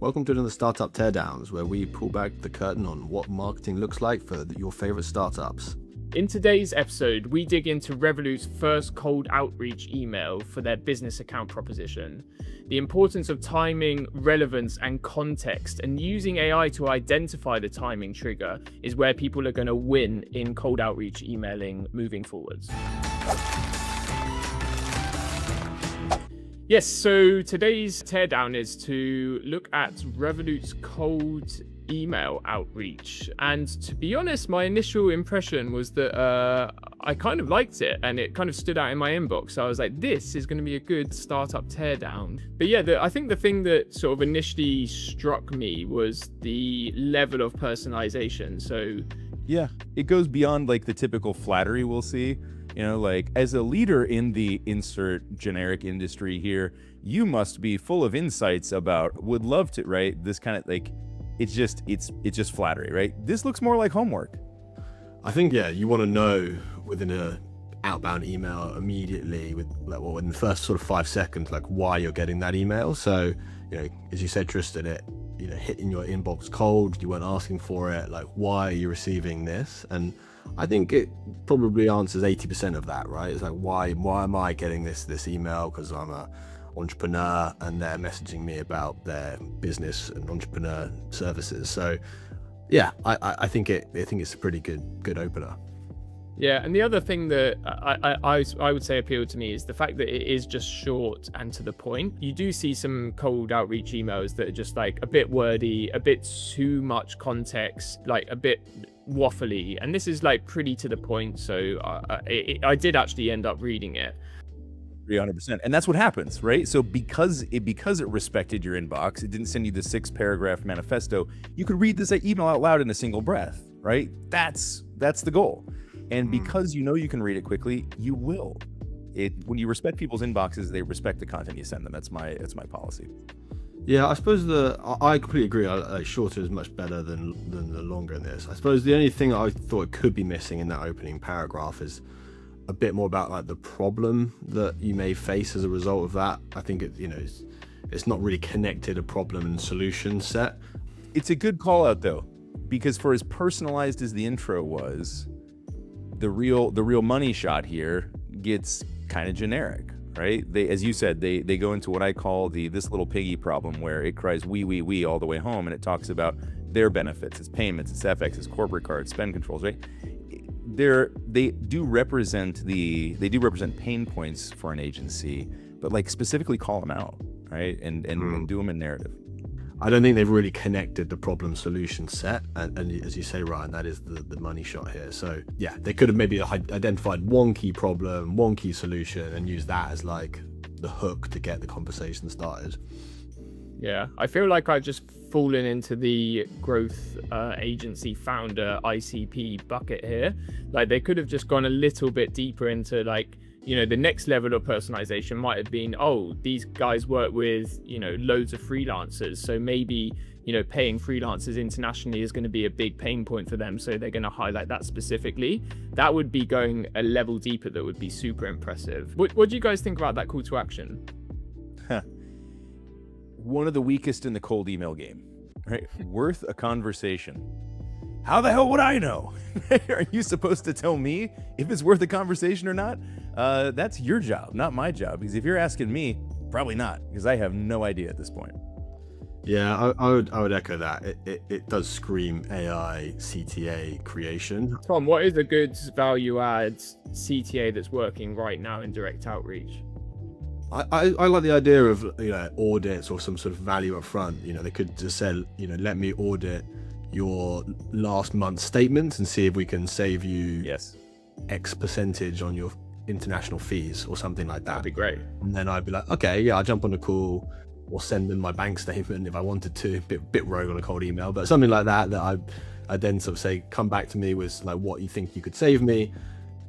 Welcome to another Startup Teardowns, where we pull back the curtain on what marketing looks like for your favorite startups. In today's episode, we dig into Revolut's first cold outreach email for their business account proposition, the importance of timing, relevance, and context, and using AI to identify the timing trigger is where people are going to win in cold outreach emailing moving forwards. Yes, so today's teardown is to look at Revolut's cold email outreach. And to be honest, my initial impression was that I kind of liked it and it kind of stood out in my inbox. So I was like, this is going to be a good startup teardown. But yeah, I think the thing that sort of initially struck me was the level of personalization. So yeah, it goes beyond like the typical flattery we'll see. You know, like as a leader in the insert generic industry here, you must be full of insights about, would love to, right? This kind of like, it's just flattery, right? This looks more like homework. I think, yeah, you want to know within a outbound email immediately in the first sort of 5 seconds, like why you're getting that email. So, you know, as you said, Tristan, it, you know, hitting your inbox cold, you weren't asking for it, like why are you receiving this? And I think it probably answers 80% of that, right? It's like, why am I getting this email? Because I'm a entrepreneur and they're messaging me about their business and entrepreneur services. So yeah, I think it's a pretty good opener. yeah, and the other thing that I would say appealed to me is the fact that it is just short and to the point. You do see some cold outreach emails that are just like a bit wordy, a bit too much context, like a bit waffly, and this is like pretty to the point. So I did actually end up reading it. 300%. And that's what happens, right? So because it respected your inbox, it didn't send you the 6-paragraph manifesto, you could read this email out loud in a single breath, right? That's the goal. And because you know you can read it quickly, you will. When you respect people's inboxes, they respect the content you send them. That's my policy. Yeah, I suppose I completely agree. Shorter is much better than the longer in this. I suppose the only thing I thought could be missing in that opening paragraph is a bit more about like the problem that you may face as a result of that. I think it's not really connected a problem and solution set. It's a good call out though, because for as personalized as the intro was, the real money shot here gets kind of generic, right? As you said, they go into what I call this little Piggy problem, where it cries we all the way home, and it talks about their benefits, its payments, its FX, its corporate cards, spend controls, right? They do represent pain points for an agency, but like specifically call them out, right? And do them in narrative. I don't think they've really connected the problem solution set, and as you say, Ryan, that is the money shot here. So yeah, they could have maybe identified one key problem, one key solution, and used that as like the hook to get the conversation started. Yeah, I feel like I've just fallen into the growth agency founder ICP bucket here. Like they could have just gone a little bit deeper into like, you know, the next level of personalization might have been, oh, these guys work with, you know, loads of freelancers. So maybe, you know, paying freelancers internationally is going to be a big pain point for them. So they're going to highlight that specifically. That would be going a level deeper. That would be super impressive. What do you guys think about that call to action? One of the weakest in the cold email game, right? Worth a conversation. How the hell would I know? Are you supposed to tell me if it's worth a conversation or not? That's your job, not my job. Because if you're asking me, probably not, because I have no idea at this point. Yeah, I would echo that. It does scream AI CTA creation. Tom, what is a good value add CTA that's working right now in direct outreach? I like the idea of, you know, audits or some sort of value up front. You know, they could just say, you know, let me audit your last month's statements and see if we can save you X percentage on your international fees or something like that. That'd be great. And then I'd be like, okay, yeah, I'll jump on a call or send them my bank statement if I wanted to. Bit rogue on a cold email, but something like that I then sort of say, come back to me with like what you think you could save me.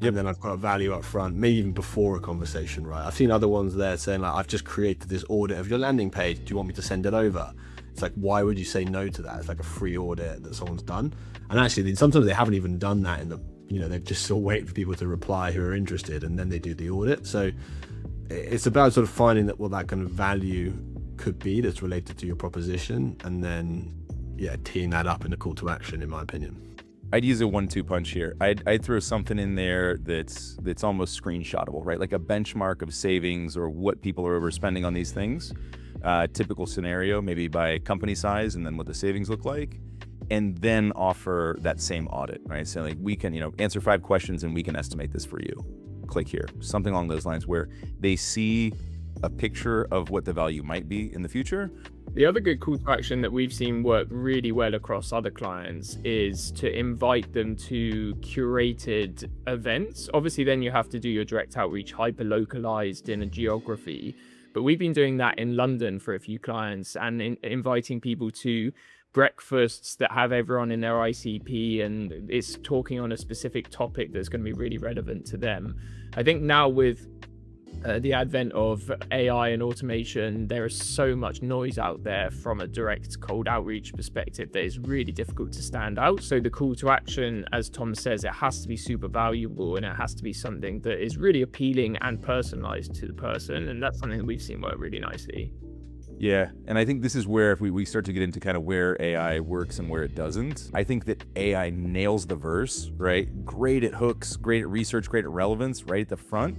And then I've got a value up front, maybe even before a conversation, right? I've seen other ones there saying like, I've just created this audit of your landing page. Do you want me to send it over? It's like, why would you say no to that? It's like a free audit that someone's done. And actually, sometimes they haven't even done that they've just still wait for people to reply who are interested, and then they do the audit. So it's about sort of finding that kind of value could be that's related to your proposition, and then teeing that up in a call to action, in my opinion. I'd use a 1-2 punch here. I'd throw something in there that's almost screenshotable, right? Like a benchmark of savings or what people are overspending on these things. Typical scenario, maybe by company size, and then what the savings look like, and then offer that same audit, right? So like, we can, answer 5 questions and we can estimate this for you. Click here. Something along those lines where they see a picture of what the value might be in the future. The other good call to action that we've seen work really well across other clients is to invite them to curated events. Obviously, then you have to do your direct outreach hyper-localized in a geography. But we've been doing that in London for a few clients, and inviting people to breakfasts that have everyone in their ICP, and it's talking on a specific topic that's going to be really relevant to them. I think now with the advent of AI and automation, there is so much noise out there from a direct cold outreach perspective that is really difficult to stand out. So the call to action, as Tom says, it has to be super valuable, and it has to be something that is really appealing and personalized to the person. And that's something that we've seen work really nicely. Yeah, and I think this is where if we start to get into kind of where AI works and where it doesn't, I think that AI nails the verse, right? Great at hooks, great at research, great at relevance right at the front,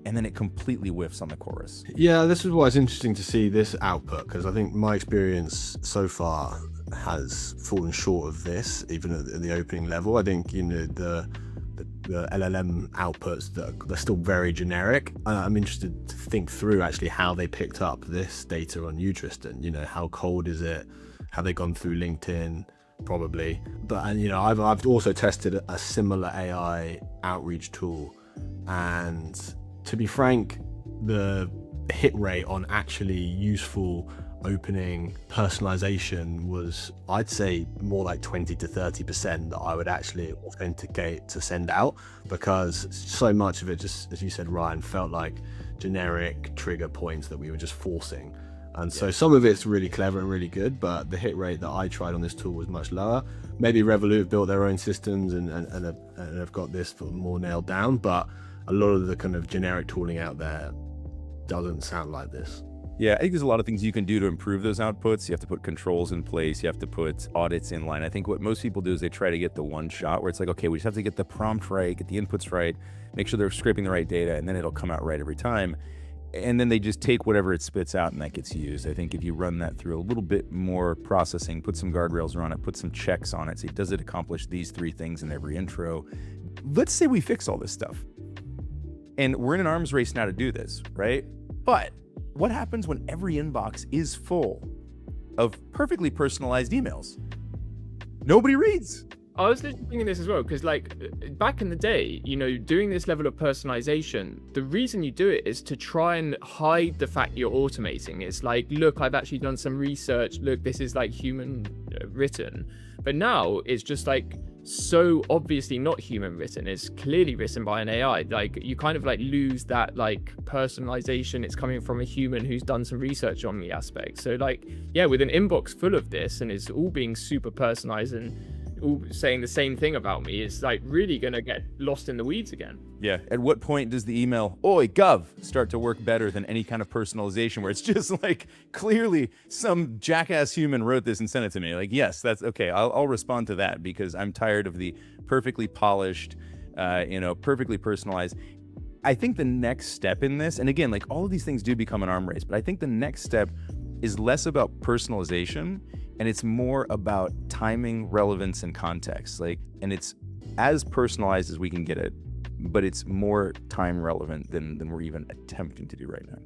and then it completely whiffs on the chorus. Yeah, this is why it's interesting to see this output, because I think my experience so far has fallen short of this, even at the opening level. I think, the LLM outputs, they're still very generic. I'm interested to think through actually how they picked up this data on you, Tristan. How cold is it? Have they gone through LinkedIn? Probably. But I've also tested a similar AI outreach tool, and to be frank, the hit rate on actually useful opening personalization was, I'd say, more like 20 to 30% that I would actually authenticate to send out, because so much of it, just as you said, Ryan, felt like generic trigger points that we were just forcing. And so some of it's really clever and really good, but the hit rate that I tried on this tool was much lower. Maybe Revolut have built their own systems and have got this more nailed down, but a lot of the kind of generic tooling out there doesn't sound like this. Yeah, I think there's a lot of things you can do to improve those outputs. You have to put controls in place. You have to put audits in line. I think what most people do is they try to get the one shot where it's like, okay, we just have to get the prompt right, get the inputs right, make sure they're scraping the right data, and then it'll come out right every time. And then they just take whatever it spits out and that gets used. I think if you run that through a little bit more processing, put some guardrails around it, put some checks on it, say, does it accomplish these 3 things in every intro? Let's say we fix all this stuff. And we're in an arms race now to do this, right? But what happens when every inbox is full of perfectly personalized emails? Nobody reads. I was thinking this as well, because like back in the day, doing this level of personalization, the reason you do it is to try and hide the fact you're automating. It's like, look, I've actually done some research. Look, this is like human written. But now it's just like so obviously not human written. It's clearly written by an AI. Like you kind of like lose that like personalization. It's coming from a human who's done some research on the aspect. So like, yeah, with an inbox full of this and it's all being super personalized and all saying the same thing about me, is like really gonna get lost in the weeds again. Yeah. At what point does the email, "Oi, gov," start to work better than any kind of personalization where it's just like clearly some jackass human wrote this and sent it to me? Like, yes, that's okay. I'll respond to that because I'm tired of the perfectly polished, perfectly personalized. I think the next step in this, and again, like all of these things do become an arm race, but I think the next step is less about personalization and it's more about timing, relevance, and context. And it's as personalized as we can get it, but it's more time relevant than we're even attempting to do right now.